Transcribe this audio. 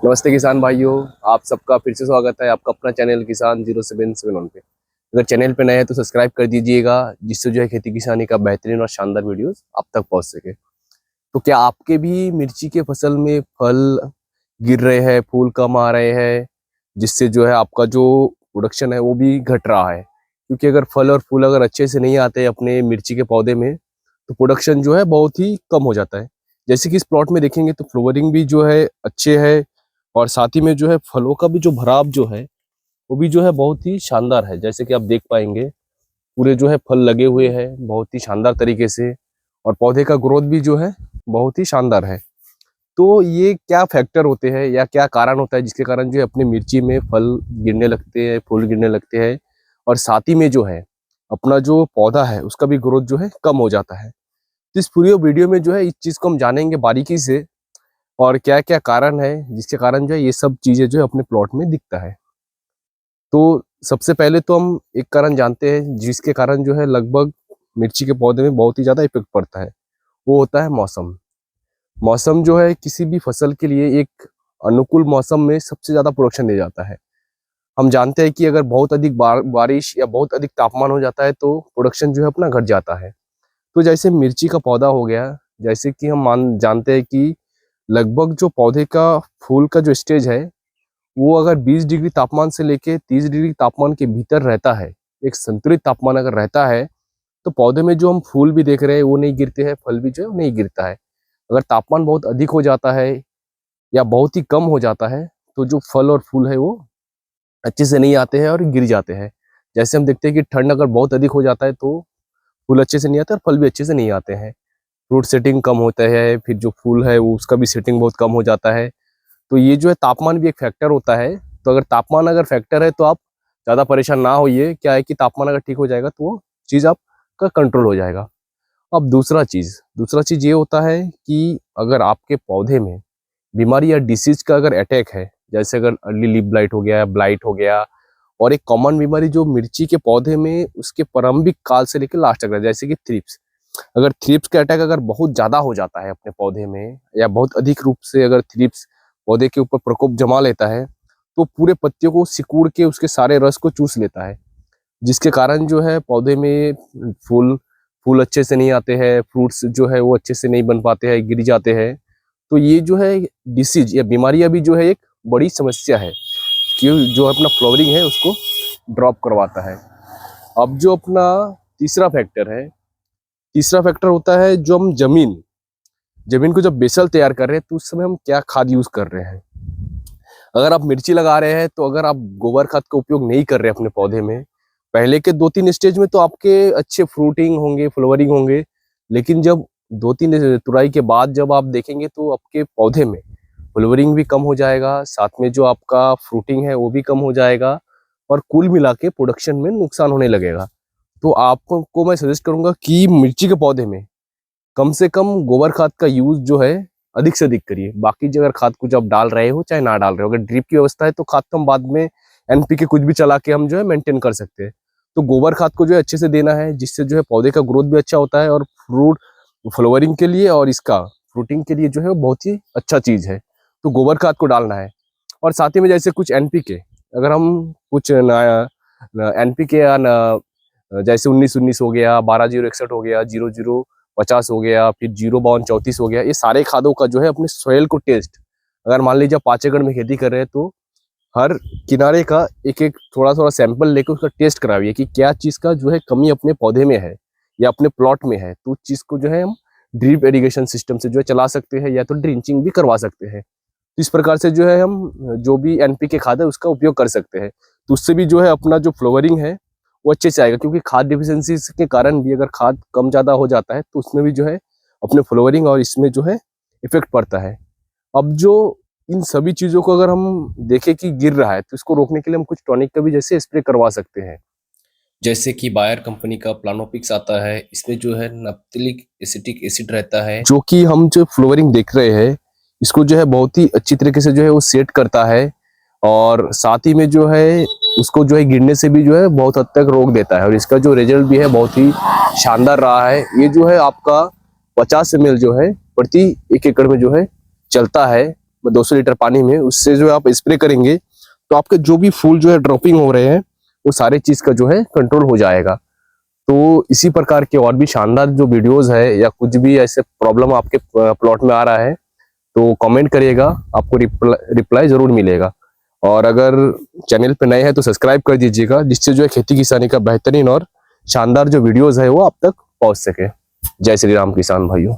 नमस्ते किसान भाइयों, आप सबका फिर से स्वागत है आपका अपना चैनल किसान 0771 पे। अगर चैनल पे नए हैं तो सब्सक्राइब कर दीजिएगा, जिससे जो है खेती किसानी का बेहतरीन और शानदार वीडियोस आप तक पहुंच सके। तो क्या आपके भी मिर्ची के फसल में फल गिर रहे हैं, फूल कम आ रहे हैं, जिससे जो है आपका जो प्रोडक्शन है वो भी घट रहा है? क्योंकि अगर फल और फूल अगर अच्छे से नहीं आते अपने मिर्ची के पौधे में तो प्रोडक्शन जो है बहुत ही कम हो जाता है। जैसे कि इस प्लॉट में देखेंगे तो फ्लोवरिंग भी जो है अच्छे है, और साथ ही में जो है फलों का भी जो भराव जो है वो भी जो है बहुत ही शानदार है। जैसे कि आप देख पाएंगे पूरे जो है फल लगे हुए हैं बहुत ही शानदार तरीके से, और पौधे का ग्रोथ भी जो है बहुत ही शानदार है। तो ये क्या फैक्टर होते हैं या क्या कारण होता है जिसके कारण जो है अपने मिर्ची में फल गिरने लगते हैं, फूल गिरने लगते हैं, और साथ ही में जो है अपना जो पौधा है उसका भी ग्रोथ जो है कम हो जाता है? तो इस पूरी वीडियो में जो है इस चीज को हम जानेंगे बारीकी से, और क्या क्या कारण है जिसके कारण जो है ये सब चीजें जो है अपने प्लॉट में दिखता है। तो सबसे पहले तो हम एक कारण जानते हैं जिसके कारण जो है लगभग मिर्ची के पौधे में बहुत ही ज्यादा इफेक्ट पड़ता है। वो होता है मौसम। मौसम जो है किसी भी फसल के लिए एक अनुकूल मौसम में सबसे ज्यादा प्रोडक्शन दे जाता है। हम जानते हैं कि अगर बहुत अधिक बारिश या बहुत अधिक तापमान हो जाता है तो प्रोडक्शन जो है अपना घट जाता है। तो जैसे मिर्ची का पौधा हो गया, जैसे कि हम मान जानते हैं कि लगभग जो पौधे का फूल का जो स्टेज है वो अगर 20 डिग्री तापमान से लेके 30 डिग्री तापमान के भीतर रहता है, एक संतुलित तापमान अगर रहता है, तो पौधे में जो हम फूल भी देख रहे हैं वो नहीं गिरते हैं, फल भी जो है वो नहीं गिरता है। अगर तापमान बहुत अधिक हो जाता है या बहुत ही कम हो जाता है तो जो फल और फूल है वो अच्छे से नहीं आते हैं और गिर जाते हैं। जैसे हम देखते हैं कि ठंड अगर बहुत अधिक हो जाता है तो फूल अच्छे से नहीं आते और फल भी अच्छे से नहीं आते हैं। फ्रूट सेटिंग कम होता है, फिर जो फूल है वो उसका भी सेटिंग बहुत कम हो जाता है। तो ये जो है तापमान भी एक फैक्टर होता है। तो अगर तापमान अगर फैक्टर है तो आप ज़्यादा परेशान ना होइए, क्या है कि तापमान अगर ठीक हो जाएगा तो वो चीज़ आपका कंट्रोल हो जाएगा। अब दूसरा चीज़ ये होता है कि अगर आपके पौधे में बीमारी या डिसीज का अगर अटैक है, जैसे अगर अर्ली लीफ ब्लाइट हो गया, ब्लाइट हो गया, और एक कॉमन बीमारी जो मिर्ची के पौधे में उसके प्रारंभिक काल से लेकर लास्ट तक है, जैसे कि थ्रिप्स। अगर थ्रिप्स का अटैक अगर बहुत ज़्यादा हो जाता है अपने पौधे में, या बहुत अधिक रूप से अगर थ्रिप्स पौधे के ऊपर प्रकोप जमा लेता है, तो पूरे पत्तियों को सिकुड़ के उसके सारे रस को चूस लेता है, जिसके कारण जो है पौधे में फूल फूल अच्छे से नहीं आते हैं, फ्रूट्स जो है वो अच्छे से नहीं बन पाते हैं, गिर जाते हैं। तो ये जो है डिसीज या बीमारियां भी जो है एक बड़ी समस्या है कि जो अपना फ्लावरिंग है उसको ड्रॉप करवाता है। अब जो अपना तीसरा फैक्टर होता है जो हम जमीन जमीन को जब बेसल तैयार कर रहे हैं तो उस समय हम क्या खाद यूज कर रहे हैं। अगर आप मिर्ची लगा रहे हैं तो अगर आप गोबर खाद का उपयोग नहीं कर रहे अपने पौधे में, पहले के 2-3 स्टेज में तो आपके अच्छे फ्रूटिंग होंगे, फ्लावरिंग होंगे, लेकिन जब 2-3 तुराई के बाद जब आप देखेंगे तो आपके पौधे में फ्लावरिंग भी कम हो जाएगा, साथ में जो आपका फ्रूटिंग है वो भी कम हो जाएगा, और कुल मिला के प्रोडक्शन में नुकसान होने लगेगा। तो आपको मैं सजेस्ट करूंगा कि मिर्ची के पौधे में कम से कम गोबर खाद का यूज जो है अधिक से अधिक करिए। बाकी जो अगर खाद कुछ आप डाल रहे हो चाहे ना डाल रहे हो, अगर ड्रिप की व्यवस्था है तो खाद तो हम बाद में एनपीके कुछ भी चला के हम जो है मेंटेन कर सकते हैं। तो गोबर खाद को जो है अच्छे से देना है, जिससे जो है पौधे का ग्रोथ भी अच्छा होता है, और फ्रूट फ्लावरिंग के लिए और इसका फ्रूटिंग के लिए जो है वो बहुत ही अच्छा चीज है। तो गोबर खाद को डालना है, और साथ ही में जैसे कुछ एनपीके, अगर हम कुछ एनपीके या जैसे 19-19 हो गया, 12-0-61 हो गया, 00-50 हो गया, फिर 0-52-34 हो गया, ये सारे खादों का जो है अपने सॉइल को टेस्ट, अगर मान लीजिए आप 5 एकड़ में खेती कर रहे हैं तो हर किनारे का एक एक थोड़ा थोड़ा सैंपल लेकर उसका टेस्ट कराइए कि क्या चीज़ का जो है कमी अपने पौधे में है या अपने प्लॉट में है। तो उस चीज़ को जो है हम ड्रिप इरिगेशन सिस्टम से जो है चला सकते हैं, या तो ड्रिंचिंग भी करवा सकते हैं। तो इस प्रकार से जो है हम जो भी एनपीके खाद है उसका उपयोग कर सकते हैं। तो उससे भी जो है अपना जो फ्लावरिंग है वो अच्छे से आएगा, क्योंकि खाद डिफिशियंसी के कारण भी अगर खाद कम ज़्यादा हो जाता है तो उसमें भी जो है अपने फ्लावरिंग और इसमें जो है इफेक्ट पड़ता है। अब जो इन सभी चीज़ों को अगर हम देखें कि गिर रहा है तो इसको रोकने के लिए हम कुछ टॉनिक का भी जैसे स्प्रे करवा सकते हैं, जैसे कि बायर कंपनी का प्लानोपिक्स आता है। इसमें जो है नप्थेलिक एसिटिक एसिड रहता है, जो कि हम जो फ्लोवरिंग देख रहे हैं इसको जो है बहुत ही अच्छी तरीके से जो है वो सेट करता है, और साथ ही में जो है उसको जो है गिरने से भी जो है बहुत हद तक रोक देता है, और इसका जो रिजल्ट भी है बहुत ही शानदार रहा है। ये जो है आपका 50 ml जो है प्रति 1 एकड़ में जो है चलता है। 200 लीटर पानी में, उससे जो है आप स्प्रे करेंगे तो आपके जो भी फूल जो है ड्रॉपिंग हो रहे हैं वो सारे चीज का जो है कंट्रोल हो जाएगा। तो इसी प्रकार के और भी शानदार जो वीडियोस है या कुछ भी ऐसे प्रॉब्लम आपके प्लॉट में आ रहा है तो कमेंट करिएगा, आपको रिप्लाई जरूर मिलेगा। और अगर चैनल पे नए हैं तो सब्सक्राइब कर दीजिएगा, जिससे जो है खेती किसानी का बेहतरीन और शानदार जो वीडियोस है वो आप तक पहुंच सके। जय श्री राम किसान भाइयों।